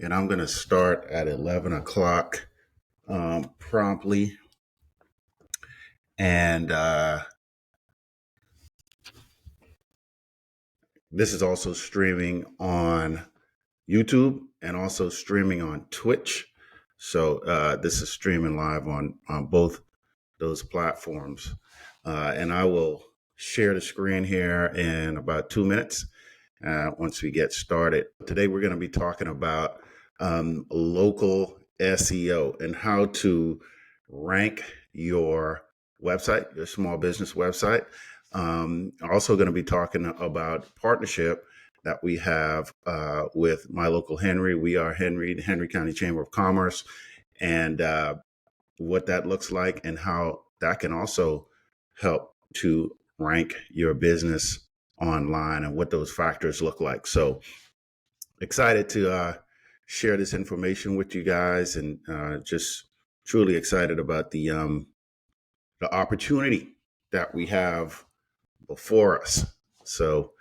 and I'm going to start at 11 o'clock promptly. And this is also streaming on YouTube and also streaming on Twitch. So this is streaming live on both those platforms. And I will share the screen here in about 2 minutes once we get started. Today, we're going to be talking about local SEO and how to rank your website, your small business website. Also going to be talking about partnership that we have with My Local Henry. We are Henry, the Henry County Chamber of Commerce, and what that looks like and how that can also help to rank your business online and what those factors look like. So excited to share this information with you guys, and just truly excited about the opportunity that we have before us. So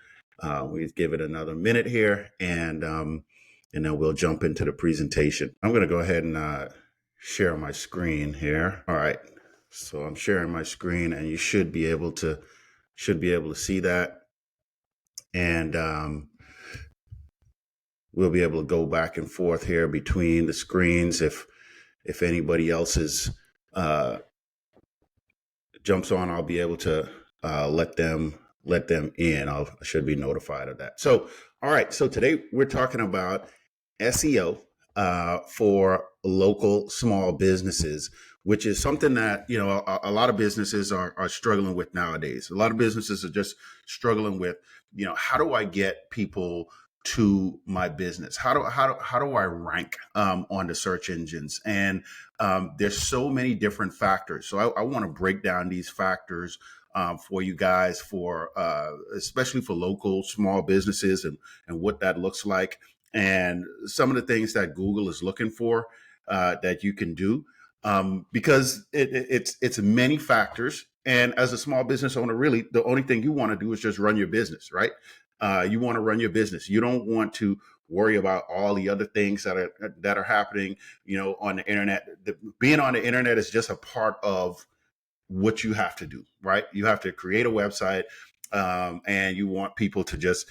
we give it another minute here, and then we'll jump into the presentation. I'm going to go ahead and share my screen here. All right, so I'm sharing my screen, and you should be able to see that, and we'll be able to go back and forth here between the screens if anybody else is jumps on. I'll be able to let them in. I should be notified of that. So, all right. So today we're talking about SEO for local small businesses, which is something that, a lot of businesses are struggling with nowadays. A lot of businesses are just struggling with, how do I get people to my business? How do I rank on the search engines? And there's so many different factors. So I want to break down these factors for you guys, for especially for local small businesses, and what that looks like, and some of the things that Google is looking for that you can do, because it's many factors. And as a small business owner, really, the only thing you want to do is just run your business, right? You want to run your business. You don't want to worry about all the other things that are happening, on the internet. Being on the internet is just a part of what you have to do, right? You have to create a website, and you want people to just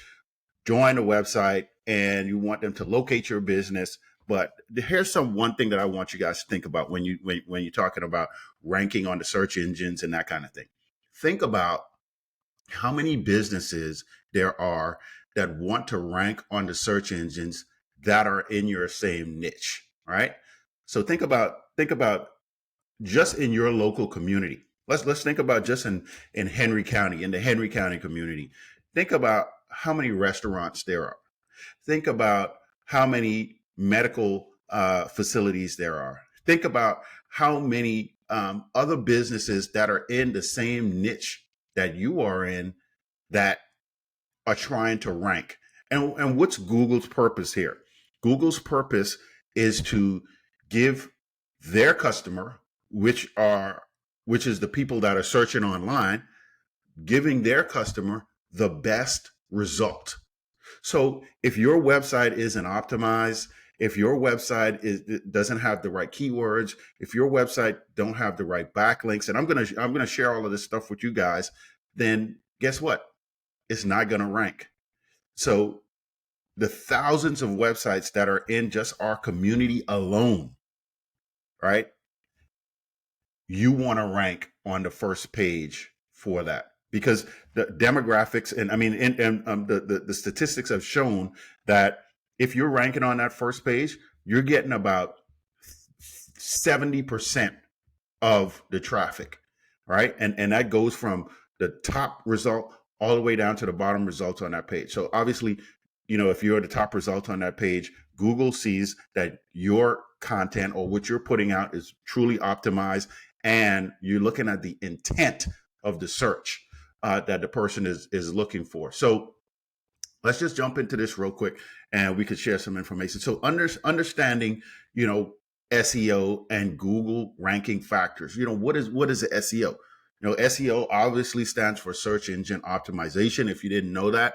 join the website, and you want them to locate your business. But here's one thing that I want you guys to think about when you're talking about ranking on the search engines and that kind of thing. Think about how many businesses there are that want to rank on the search engines that are in your same niche, right? So think about just in your local community. Let's think about just in Henry County, in the Henry County community. Think about how many restaurants there are. Think about how many medical facilities there are. Think about how many other businesses that are in the same niche that you are in that are trying to rank. And what's Google's purpose here? Google's purpose is to give their customer, which is the people that are searching online, giving their customer the best result. So if your website isn't optimized, if your website doesn't have the right keywords, if your website don't have the right backlinks, and I'm gonna share all of this stuff with you guys, then guess what? It's not gonna rank. So the thousands of websites that are in just our community alone, right? You want to rank on the first page for that, because the demographics and the statistics have shown that if you're ranking on that first page, you're getting about 70% of the traffic, right? And that goes from the top result all the way down to the bottom results on that page. So obviously, if you're the top result on that page, Google sees that your content or what you're putting out is truly optimized, and you're looking at the intent of the search that the person is looking for. So let's just jump into this real quick, and we could share some information. So understanding, SEO and Google ranking factors. What is the SEO? SEO obviously stands for search engine optimization. If you didn't know that,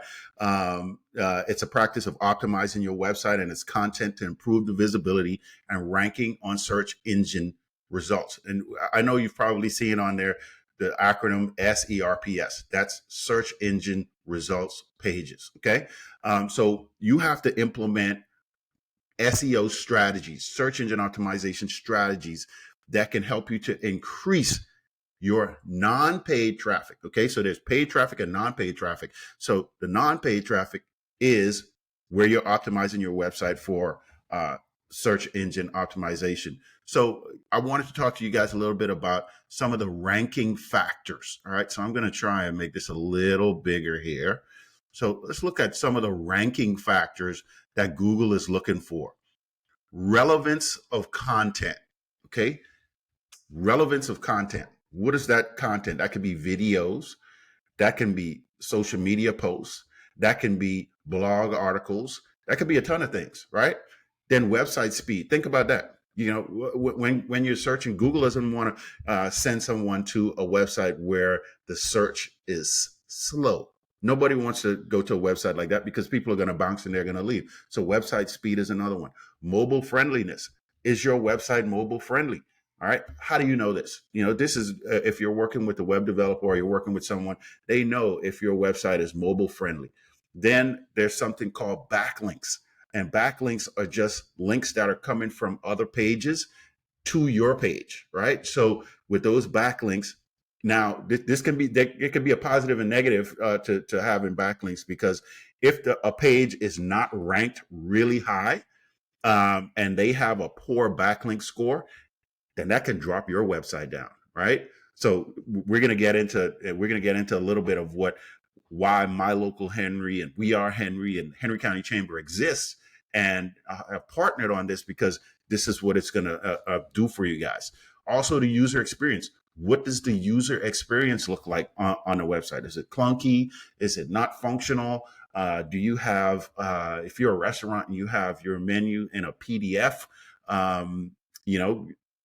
it's a practice of optimizing your website and its content to improve the visibility and ranking on search engine results. And I know you've probably seen on there the acronym SERPs. That's search engine results pages. Okay. So you have to implement SEO strategies, search engine optimization strategies that can help you to increase your non-paid traffic. Okay, so there's paid traffic and non-paid traffic. So the non-paid traffic is where you're optimizing your website for search engine optimization. So I wanted to talk to you guys a little bit about some of the ranking factors. All right, so I'm going to try and make this a little bigger here. So let's look at some of the ranking factors that Google is looking for. Relevance of content. Okay, relevance of content. What is that content? That could be videos, that can be social media posts, that can be blog articles, that could be a ton of things, right? Then website speed. Think about that. When you're searching, Google doesn't want to send someone to a website where the search is slow. Nobody wants to go to a website like that because people are going to bounce and they're going to leave. So website speed is another one. Mobile friendliness. Is your website mobile friendly? All right. How do you know this? This is if you're working with a web developer or you're working with someone, they know if your website is mobile friendly. Then there's something called backlinks. And backlinks are just links that are coming from other pages to your page, right? So with those backlinks, now this can be, it can be a positive and negative to having backlinks, because if a page is not ranked really high and they have a poor backlink score, then that can drop your website down, right? So we're going to get into a little bit of why My Local Henry and We Are Henry and Henry County Chamber exists, and I've partnered on this because this is what it's going to do for you guys. Also, the user experience. What does the user experience look like on a website? Is it clunky? Is it not functional? Do you have, if you're a restaurant and you have your menu in a PDF,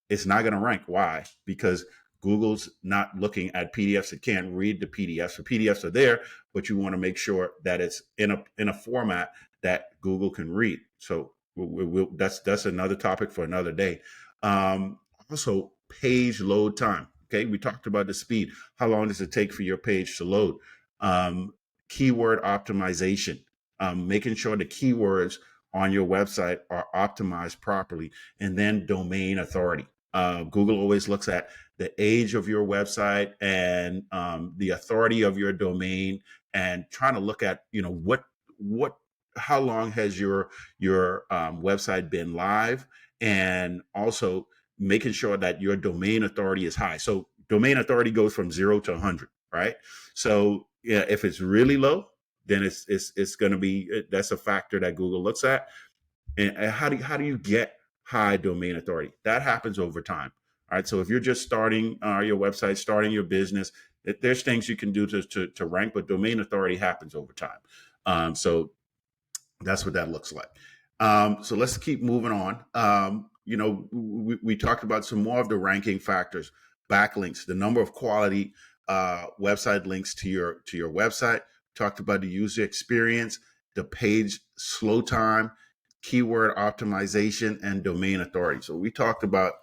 it's not going to rank. Why? Because Google's not looking at PDFs. It can't read the PDFs. The PDFs are there, but you want to make sure that it's in a format that Google can read. So that's another topic for another day. Also, page load time. Okay, we talked about the speed. How long does it take for your page to load? Keyword optimization. Making sure the keywords on your website are optimized properly. And then domain authority. Google always looks at the age of your website and the authority of your domain, and trying to look at how long has your website been live, and also making sure that your domain authority is high. So domain authority goes from 0 to 100, right? So yeah, if it's really low, then it's going to be, that's a factor that Google looks at. And how do you get high domain authority? That happens over time. All right. So if you're just starting your website, starting your business, there's things you can do to rank, but domain authority happens over time. So that's what that looks like. So let's keep moving on. We talked about some more of the ranking factors: backlinks, the number of quality website links to your website. Talked about the user experience, the page slow time, keyword optimization, and domain authority. So we talked about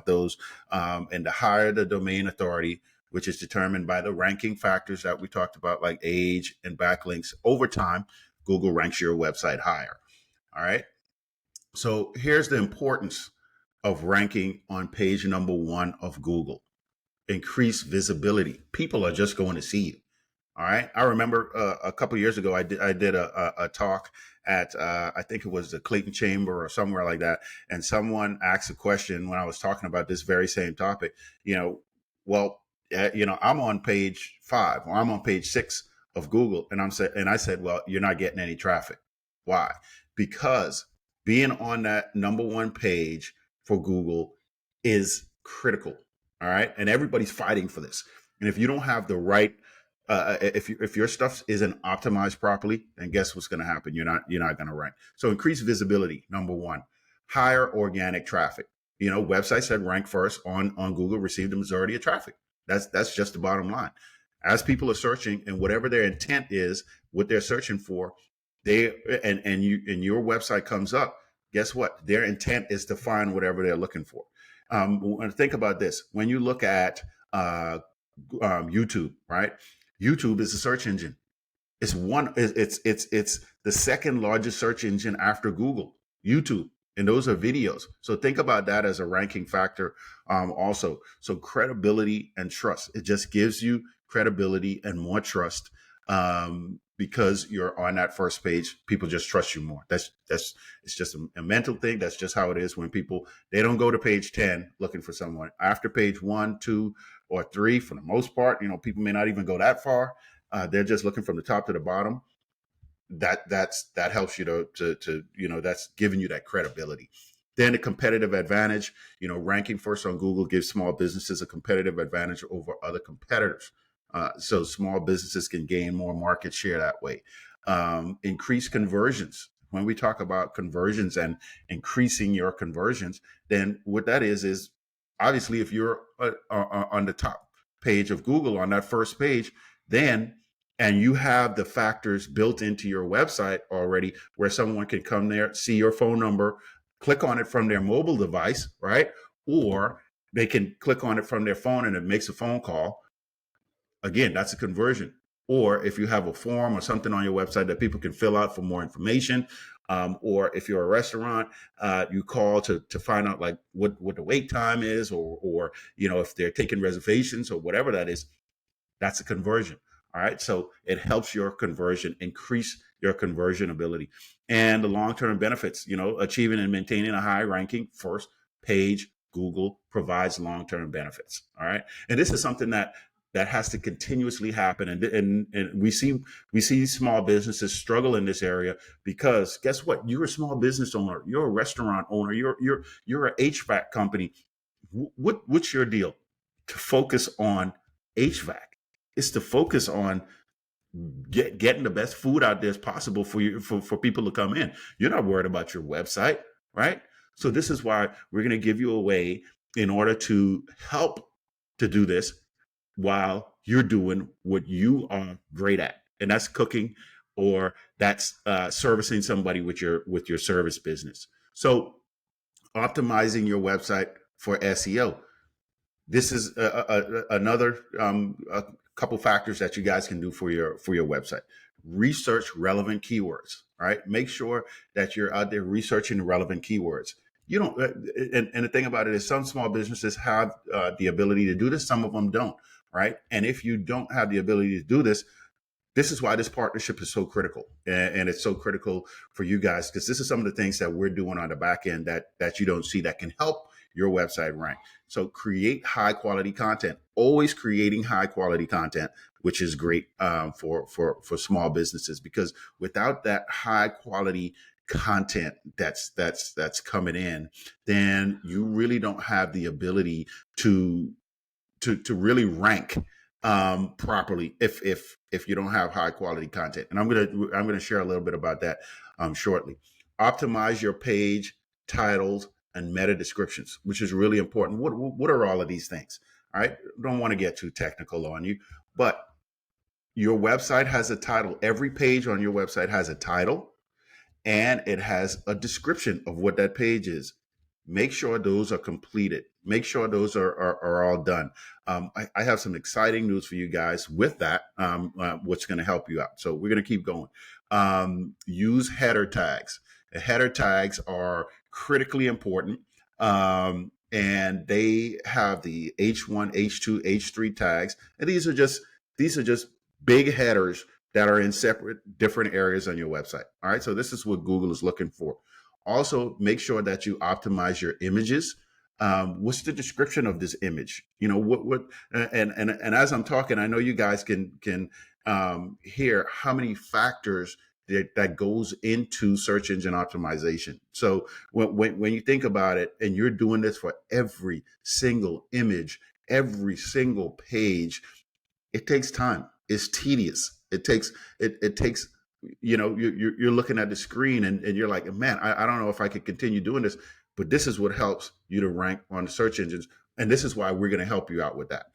those, and the higher the domain authority, which is determined by the ranking factors that we talked about, like age and backlinks, over time, Google ranks your website higher. All right. So here's the importance of ranking on page number 1 of Google. Increase visibility. People are just going to see you. All right. I remember a couple of years ago, I did a talk at, I think it was the Clayton Chamber or somewhere like that. And someone asked a question when I was talking about this very same topic, I'm on page 5 or I'm on page 6 of Google. And I said, well, you're not getting any traffic. Why? Because being on that number 1 page for Google is critical. All right. And everybody's fighting for this. And if you don't have the right, if your stuff isn't optimized properly, then guess what's going to happen? You're not going to rank. So increase visibility, number 1. Higher organic traffic. Websites that rank first on Google receive the majority of traffic. That's just the bottom line. As people are searching and whatever their intent is, what they're searching for, they and your website comes up. Guess what? Their intent is to find whatever they're looking for. Think about this: when you look at YouTube, right? YouTube is a search engine. It's the second largest search engine after Google, YouTube, and those are videos. So think about that as a ranking factor, also. So credibility and trust. It just gives you credibility and more trust, because you're on that first page. People just trust you more. That's it's just a mental thing. That's just how it is. When people, they don't go to page 10 looking for someone. After page 1, 2, or 3, for the most part, people may not even go that far. They're just looking from the top to the bottom. That helps you to that's giving you that credibility. Then the competitive advantage, ranking first on Google gives small businesses a competitive advantage over other competitors. So small businesses can gain more market share that way. Increase conversions. When we talk about conversions and increasing your conversions, then what that is obviously if you're on the top page of Google, on that first page, then and you have the factors built into your website already where someone can come there, see your phone number, click on it from their mobile device, right? Or they can click on it from their phone and it makes a phone call. Again, that's a conversion. Or if you have a form or something on your website that people can fill out for more information, or if you're a restaurant, you call to find out like what the wait time is, or if they're taking reservations or whatever that is, that's a conversion. All right. So it helps your conversion, increase your conversion ability. And the long-term benefits, achieving and maintaining a high ranking first page Google provides long-term benefits. All right. And this is something that has to continuously happen. And we see small businesses struggle in this area because guess what? You're a small business owner. You're a restaurant owner. You're an HVAC company. What's your deal? To focus on HVAC. It's to focus on getting the best food out there as possible for people to come in. You're not worried about your website, right? So this is why we're going to give you a way in order to help to do this while you're doing what you are great at, and that's cooking, or that's servicing somebody with your service business. So optimizing your website for SEO. This is another a couple factors that you guys can do for your website. Research relevant keywords. All right, make sure that you're out there researching relevant keywords. You don't, and the thing about it is, some small businesses have the ability to do this. Some of them don't. Right, and if you don't have the ability to do this, this is why this partnership is so critical, and it's so critical for you guys, because this is some of the things that we're doing on the back end that you don't see that can help your website rank. So create high quality content, always creating high quality content, which is great for small businesses, because without that high quality content that's coming in, then you really don't have the ability to really rank properly if you don't have high quality content. And I'm gonna share a little bit about that shortly. Optimize your page titles and meta descriptions, which is really important. What are all of these things? All right, don't want to get too technical on you, but your website has a title. Every page on your website has a title, and it has a description of what that page is. Make sure those are completed. Make sure those are all done. I have some exciting news for you guys with that, what's going to help you out. So we're going to keep going. Use header tags. The header tags are critically important, and they have the H1, H2, H3 tags, and these are just big headers that are in separate different areas on your website. All right, so this is what Google is looking for. Also, make sure that you optimize your images. What's the description of this image? And as I'm talking, I know you guys can hear how many factors that goes into search engine optimization. So when you think about it, and you're doing this for every single image, every single page, it takes time. It's tedious. It takes you're looking at the screen and you're like, man, I don't know if I could continue doing this, but this is what helps you to rank on the search engines. And this is why we're going to help you out with that.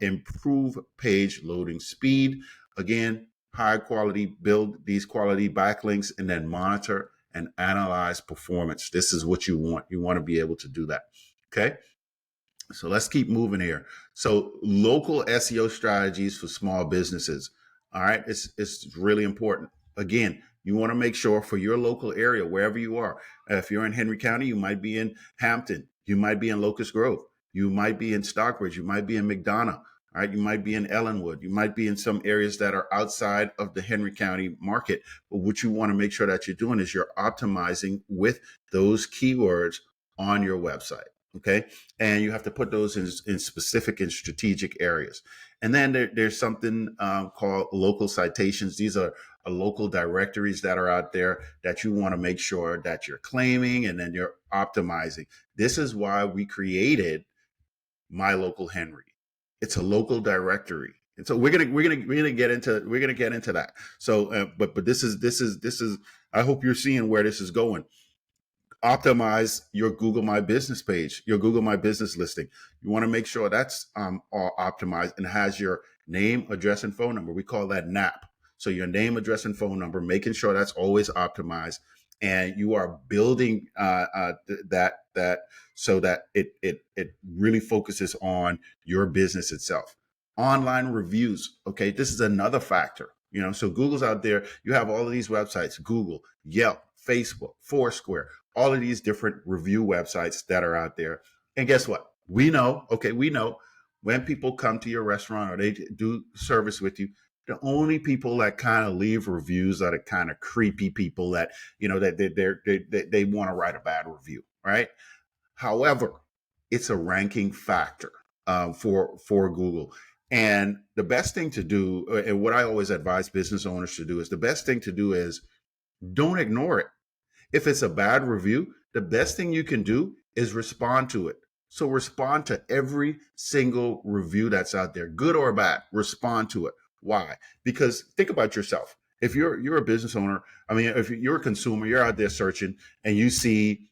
Improve page loading speed. Again, high quality, build these quality backlinks, and then monitor and analyze performance. This is what you want. You want to be able to do that. Okay. So let's keep moving here. So local SEO strategies for small businesses. All right. It's really important. Again, you want to make sure for your local area, wherever you are, if you're in Henry County, you might be in Hampton, you might be in Locust Grove, you might be in Stockbridge, you might be in McDonough, all right, you might be in Ellenwood, you might be in some areas that are outside of the Henry County market. But what you want to make sure that you're doing is you're optimizing with those keywords on your website. Okay. And you have to put those in specific and strategic areas. And then there's something called local citations. These are local directories that are out there that you want to make sure that you're claiming and then you're optimizing. This is why we created My Local Henry. It's a local directory. And so we're gonna get into that. So, but this is. I hope you're seeing where this is going. Optimize your Google My Business page, your Google My Business listing. You want to make sure that's all optimized and has your name, address, and phone number. We call that NAP. So your name, address, and phone number, making sure that's always optimized, and you are building that so that it really focuses on your business itself. Online reviews. Okay, this is another factor. So Google's out there. You have all of these websites: Google, Yelp, Facebook, Foursquare, all of these different review websites that are out there. And guess what? We know when people come to your restaurant or they do service with you, the only people that kind of leave reviews are the kind of creepy people that, that they want to write a bad review, right? However, it's a ranking factor for Google. And the best thing to do, and what I always advise business owners to do, is the best thing to do is don't ignore it. If it's a bad review, the best thing you can do is respond to it. So respond to every single review that's out there, good or bad. Respond to it. Why? Because think about yourself. If you're a business owner, I mean, if you're a consumer, you're out there searching and you see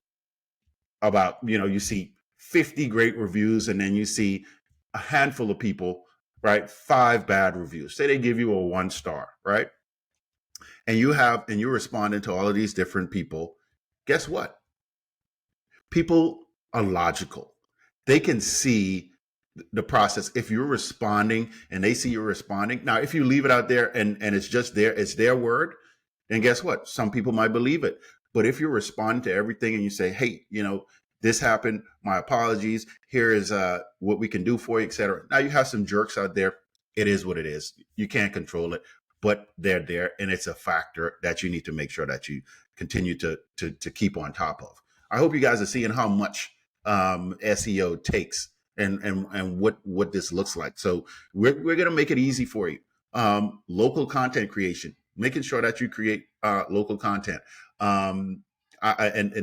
you see 50 great reviews, and then you see a handful of people, right? 5 bad reviews. Say they give you a 1 star, right? And you're responding to all of these different people. Guess what? People are logical. They can see the process. If you're responding and they see you're responding. Now, if you leave it out there and it's just it's their word, then guess what? Some people might believe it. But if you're responding to everything and you say, hey, this happened, my apologies, here is what we can do for you, etc. Now you have some jerks out there. It is what it is. You can't control it, but they're there, and it's a factor that you need to make sure that you continue to keep on top of. I hope you guys are seeing how much SEO takes and what this looks like. So we're going to make it easy for you. Local content creation, making sure that you create local content. And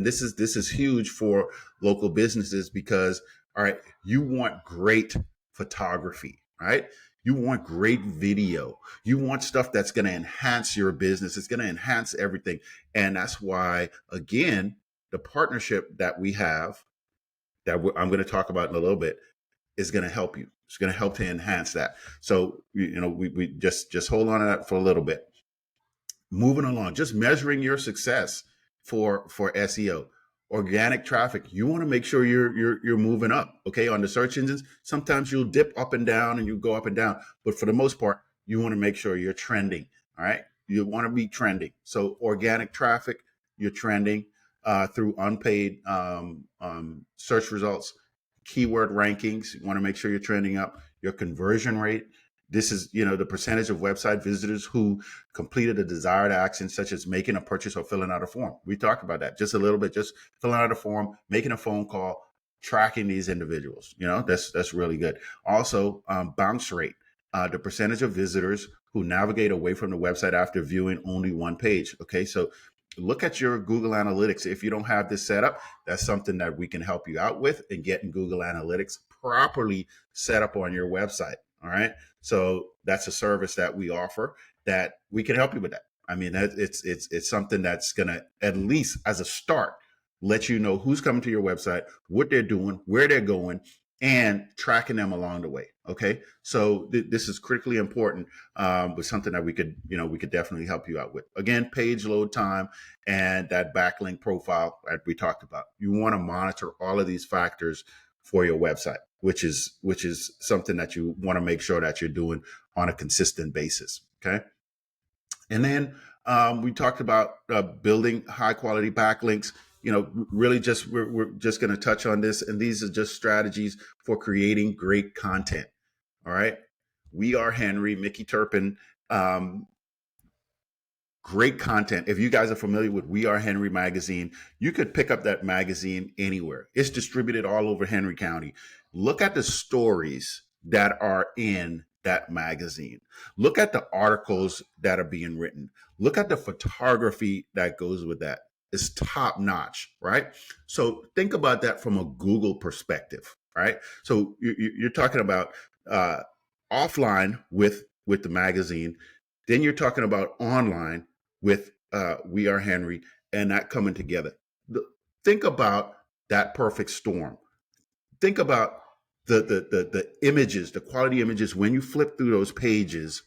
this is huge for local businesses because, all right, you want great photography, right? You want great video. You want stuff that's going to enhance your business. It's going to enhance everything. And that's why, again, the partnership that we have that I'm going to talk about in a little bit is going to help you. It's going to help to enhance that. So, we just hold on to that for a little bit. Moving along, just measuring your success for SEO. Organic traffic, you want to make sure you're moving up. Okay, on the search engines, sometimes you'll dip up and down and you go up and down, but for the most part, you want to make sure you're trending. All right, you want to be trending. So organic traffic, you're trending through unpaid search results, keyword rankings. You want to make sure you're trending up. Your conversion rate. This is, the percentage of website visitors who completed a desired action, such as making a purchase or filling out a form. We talked about that just a little bit, just filling out a form, making a phone call, tracking these individuals. That's really good. Also, bounce rate, the percentage of visitors who navigate away from the website after viewing only one page. Okay, so look at your Google Analytics. If you don't have this set up, that's something that we can help you out with and getting Google Analytics properly set up on your website. All right. So that's a service that we offer that we can help you with that. I mean, it's something that's going to, at least as a start, let you know who's coming to your website, what they're doing, where they're going, and tracking them along the way. Okay, so this is critically important, but something that we could definitely help you out with. Again, page load time and that backlink profile that we talked about. You want to monitor all of these factors for your website, which is something that you want to make sure that you're doing on a consistent basis. Okay, and then we talked about building high quality backlinks. Really just we're just going to touch on this, and these are just strategies for creating great content. All right, we are Henry, Mickey Turpin. Um, Great content. If you guys are familiar with We Are Henry magazine, you could pick up that magazine anywhere. It's distributed all over Henry County. Look at the stories that are in that magazine. Look at the articles that are being written. Look at the photography that goes with that. It's top notch, right? So think about that from a Google perspective, right? So you're talking about uh, offline with the magazine, then you're talking about online with We Are Henry, and that coming together. Think about that perfect storm. Think about the images, the quality images when you flip through those pages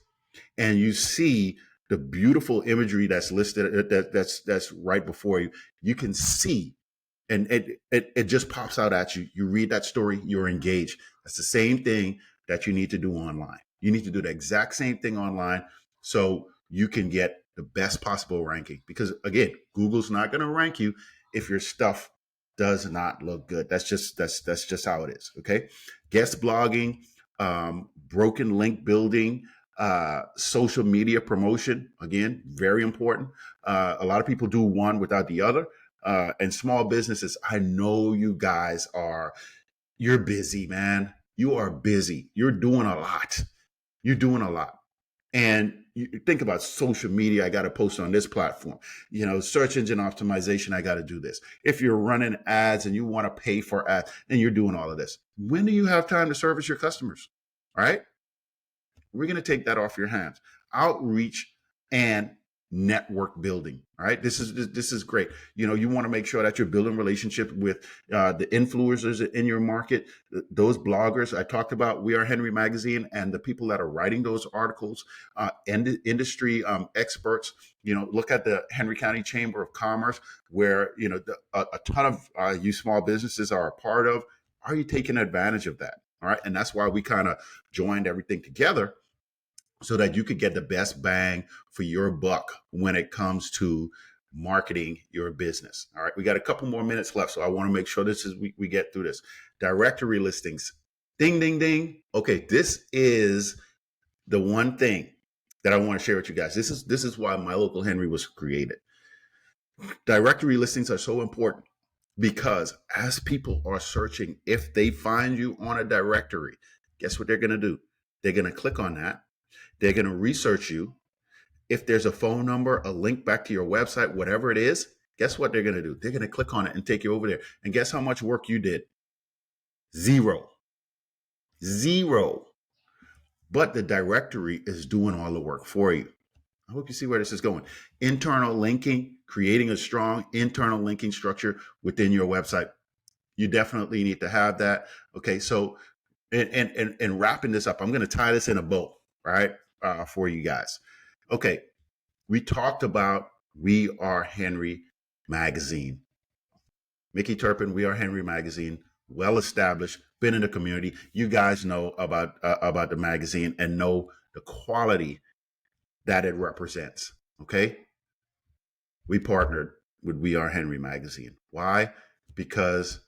and you see the beautiful imagery that's listed that's right before you. You can see, and it just pops out at you. You read that story, you're engaged. That's the same thing that you need to do online. You need to do the exact same thing online so you can get the best possible ranking. Because again, Google's not going to rank you if your stuff does not look good. That's just how it is. Okay, guest blogging, broken link building, social media promotion. Again, very important. A lot of people do one without the other. And small businesses, I know you guys you're busy, man. You are busy. You're doing a lot. You're doing a lot. And you think about social media, I got to post on this platform. Search engine optimization, I got to do this. If you're running ads and you want to pay for ads and you're doing all of this, when do you have time to service your customers? All right. We're going to take that off your hands. Outreach and network building. All right, this is great. You want to make sure that you're building relationship with the influencers in your market, those bloggers I talked about. We Are Henry magazine, and the people that are writing those articles, and industry experts. Look at the Henry County Chamber of Commerce, where a ton of you small businesses are a part of. Are you taking advantage of that? All right, and that's why we kind of joined everything together so that you could get the best bang for your buck when it comes to marketing your business. All right, we got a couple more minutes left, so I want to make sure we get through this. Directory listings, ding, ding, ding. Okay, this is the one thing that I want to share with you guys. This is why My Local Henry was created. Directory listings are so important because as people are searching, if they find you on a directory, guess what they're going to do? They're going to click on that. They're going to research you. If there's a phone number, a link back to your website, whatever it is, guess what they're going to do? They're going to click on it and take you over there. And guess how much work you did? Zero. Zero. But the directory is doing all the work for you. I hope you see where this is going. Internal linking, creating a strong internal linking structure within your website. You definitely need to have that. Okay, so and wrapping this up, I'm going to tie this in a bow, right, for you guys. Okay, we talked about We Are Henry magazine. Mickey Turpin, We Are Henry magazine, well established, been in the community. You guys know about the magazine and know the quality that it represents. Okay, we partnered with We Are Henry magazine. Why? Because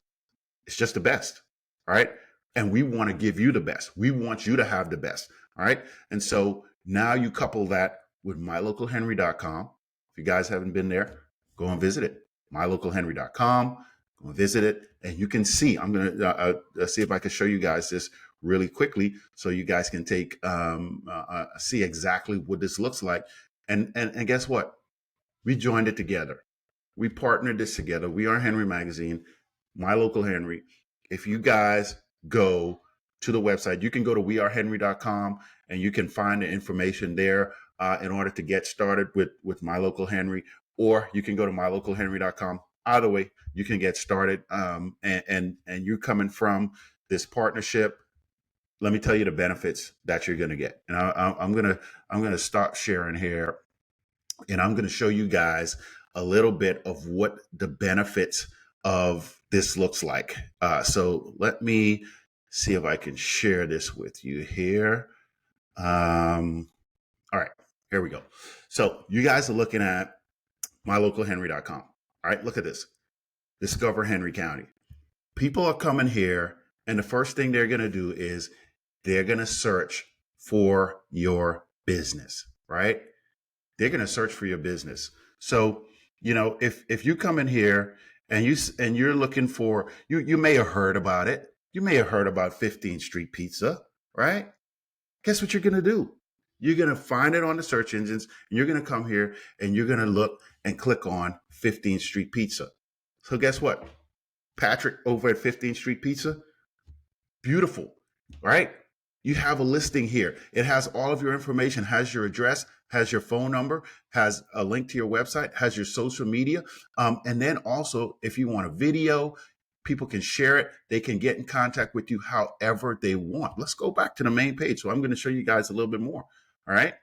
it's just the best. All right. And we want to give you the best. We want you to have the best. All right. And so now you couple that with mylocalhenry.com. If you guys haven't been there, go and visit it. mylocalhenry.com. Go and visit it. And you can see, I'm going to see if I can show you guys this really quickly so you guys can see exactly what this looks like. And guess what? We joined it together. We partnered this together. We Are Henry magazine, My Local Henry. If you guys go to the website, you can go to wearehenry.com and you can find the information there in order to get started with My Local Henry, or you can go to mylocalhenry.com. Either way, you can get started. And you're coming from this partnership, let me tell you the benefits that you're going to get. And I'm gonna stop sharing here, and I'm going to show you guys a little bit of what the benefits of this looks like. So let me see if I can share this with you here. All right, here we go. So you guys are looking at mylocalhenry.com. All right, look at this. Discover Henry County. People are coming here, and the first thing they're going to do is they're going to search for your business, right? They're going to search for your business. So, if you come in here and you're looking for, you may have heard about it. You may have heard about 15th Street Pizza, right? Guess what you're going to do? You're going to find it on the search engines, and you're going to come here and you're going to look and click on 15th Street Pizza. So guess what? Patrick over at 15th Street Pizza, beautiful, right? You have a listing here. It has all of your information, has your address, has your phone number, has a link to your website, has your social media. And then also, if you want a video, people can share it. They can get in contact with you however they want. Let's go back to the main page. So I'm going to show you guys a little bit more. All right.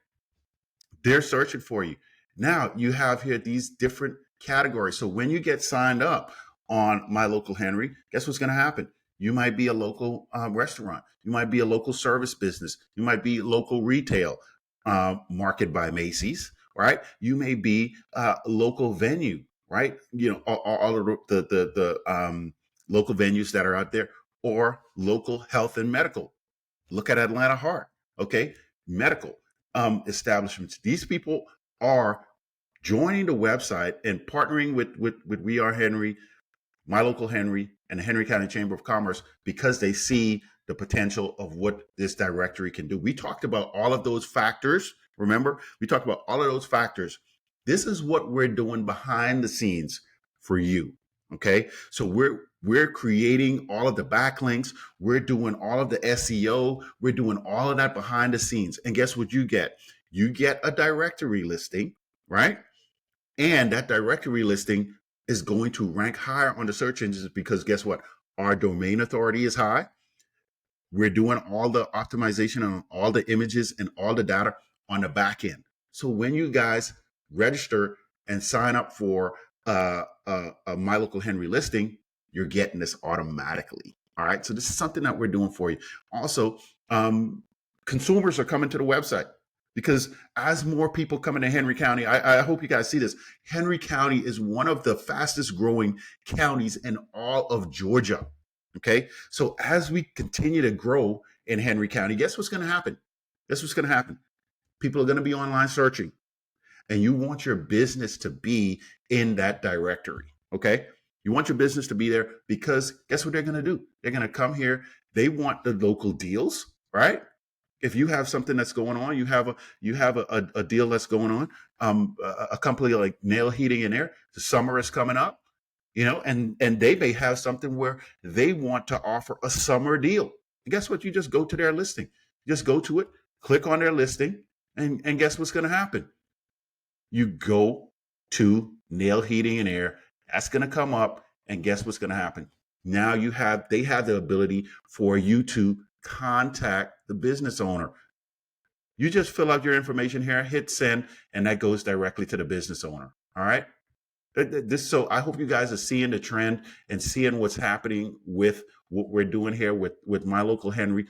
They're searching for you. Now you have here these different categories. So when you get signed up on My Local Henry, guess what's going to happen? You might be a local restaurant. You might be a local service business. You might be local retail, market by Macy's, right? You may be a local venue, right? All of the local venues that are out there, or local health and medical. Look at Atlanta Heart, okay? Medical establishments. These people are joining the website and partnering with We Are Henry, My Local Henry, and the Henry County Chamber of Commerce because they see the potential of what this directory can do. We talked about all of those factors. Remember, we talked about all of those factors. This is what we're doing behind the scenes for you. Okay, so we're creating all of the backlinks. We're doing all of the SEO. We're doing all of that behind the scenes. And guess what you get? You get a directory listing, right? And that directory listing is going to rank higher on the search engines because guess what? Our domain authority is high. We're doing all the optimization on all the images and all the data on the back end. So when you guys register and sign up for a My Local Henry listing, you're getting this automatically. All right. So this is something that we're doing for you. Also, consumers are coming to the website because as more people come into Henry County, I hope you guys see this. Henry County is one of the fastest growing counties in all of Georgia. Okay. So as we continue to grow in Henry County, guess what's going to happen? Guess what's going to happen? People are going to be online searching, and you want your business to be in that directory. Okay. You want your business to be there because guess what they're going to do? They're going to come here. They want the local deals, right? If you have something that's going on, you have a deal that's going on. A company like Nail Heating and Air, the summer is coming up, and they may have something where they want to offer a summer deal. And guess what? You just go to their listing. Just go to it, click on their listing, and guess what's going to happen? You go to Nail Heating and Air. That's going to come up, and guess what's going to happen? Now they have the ability for you to contact the business owner. You just fill out your information here, hit send, and that goes directly to the business owner. All right. So I hope you guys are seeing the trend and seeing what's happening with what we're doing here with My Local Henry.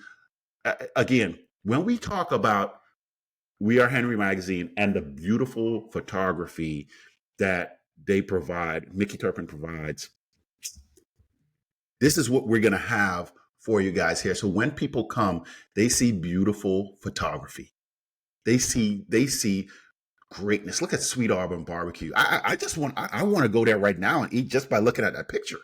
Again, when we talk about We Are Henry magazine and the beautiful photography that they provide, Mickey Turpin provides, this is what we're going to have for you guys here. So when people come, they see beautiful photography. They see greatness. Look at Sweet Auburn Barbecue. I want to go there right now and eat just by looking at that picture.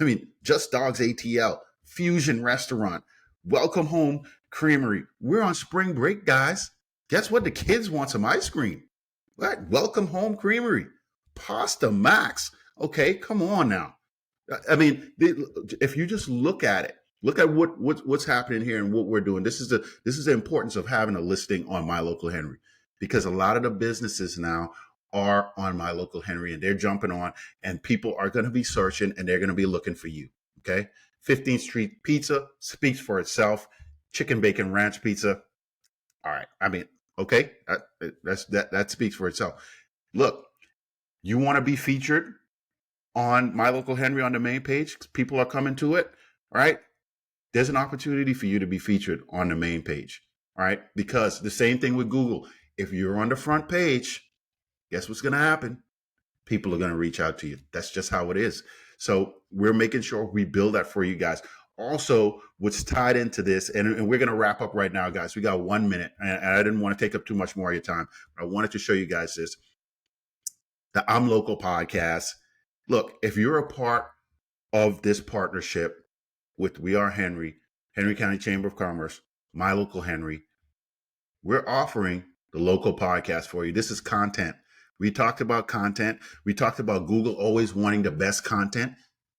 I mean, Just Dogs ATL, Fusion Restaurant, Welcome Home Creamery. We're on spring break, guys. Guess what? The kids want some ice cream. What? Welcome Home Creamery, Pasta Max. Okay, come on now. I mean, if you just look at it, look at what's happening here and what we're doing. This is the importance of having a listing on My Local Henry, because a lot of the businesses now are on My Local Henry and they're jumping on, and people are going to be searching and they're going to be looking for you. Okay. 15th Street Pizza speaks for itself. Chicken bacon ranch pizza. All right. I mean, okay, that speaks for itself. Look, you want to be featured on My Local Henry on the main page? People are coming to it. All right. There's an opportunity for you to be featured on the main page. All right. Because the same thing with Google. If you're on the front page, guess what's going to happen? People are going to reach out to you. That's just how it is. So we're making sure we build that for you guys. Also, what's tied into this, and we're going to wrap up right now, guys. We got 1 minute, and I didn't want to take up too much more of your time. But I wanted to show you guys this. The I'm Local podcast. Look, if you're a part of this partnership with We Are Henry, Henry County Chamber of Commerce, My Local Henry, we're offering the local podcast for you. This is content. We talked about content. We talked about Google always wanting the best content.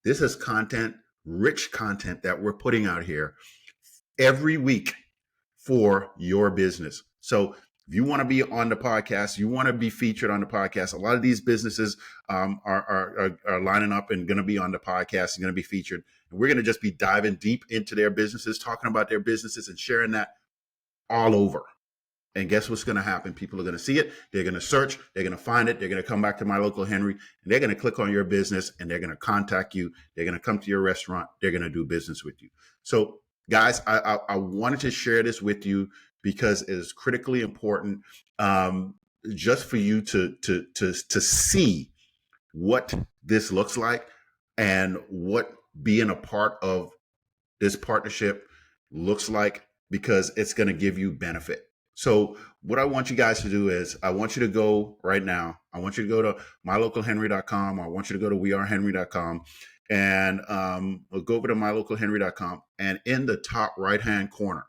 This is content, rich content that we're putting out here every week for your business. So if you want to be on the podcast, you want to be featured on the podcast. A lot of these businesses are lining up and going to be on the podcast and going to be featured. And we're going to just be diving deep into their businesses, talking about their businesses and sharing that all over. And guess what's going to happen? People are going to see it. They're going to search. They're going to find it. They're going to come back to My Local Henry, and they're going to click on your business, and they're going to contact you. They're going to come to your restaurant. They're going to do business with you. So, guys, I wanted to share this with you because it is critically important, just for you to see what this looks like and what being a part of this partnership looks like, because it's going to give you benefit. So what I want you guys to do is I want you to go right now. I want you to go to mylocalhenry.com. I want you to go to wearehenry.com and we'll go over to mylocalhenry.com. And in the top right-hand corner,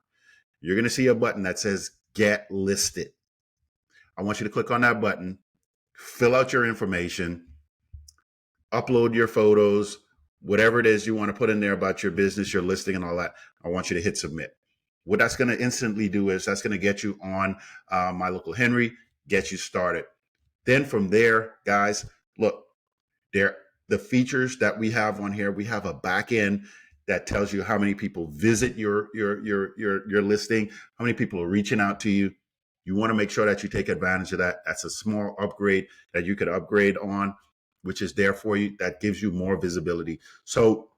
you're going to see a button that says Get Listed. I want you to click on that button, fill out your information, upload your photos, whatever it is you want to put in there about your business, your listing and all that. I want you to hit submit. What that's going to instantly do is that's going to get you on My Local Henry, get you started. Then from there, guys, look, the features that we have on here, we have a back end that tells you how many people visit your listing, how many people are reaching out to you. You want to make sure that you take advantage of that. That's a small upgrade that you could upgrade on, which is there for you. That gives you more visibility. So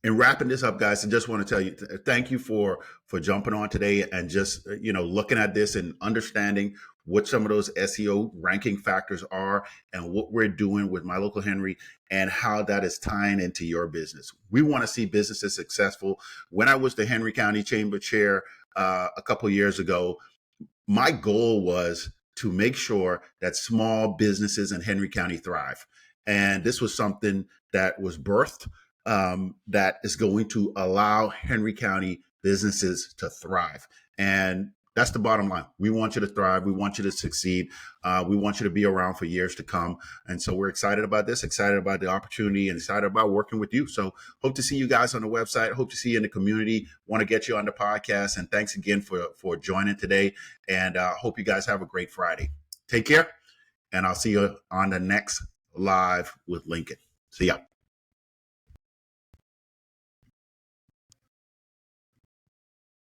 in wrapping this up, guys, I just want to tell you, thank you for jumping on today and just, looking at this and understanding what some of those SEO ranking factors are and what we're doing with My Local Henry and how that is tying into your business. We want to see businesses successful. When I was the Henry County Chamber Chair a couple of years ago, my goal was to make sure that small businesses in Henry County thrive. And this was something that was birthed that is going to allow Henry County businesses to thrive. And that's the bottom line. We want you to thrive. We want you to succeed. We want you to be around for years to come. And so we're excited about this, excited about the opportunity, and excited about working with you. So hope to see you guys on the website. Hope to see you in the community. Want to get you on the podcast. And thanks again for joining today. And hope you guys have a great Friday. Take care. And I'll see you on the next live with Lincoln. See ya.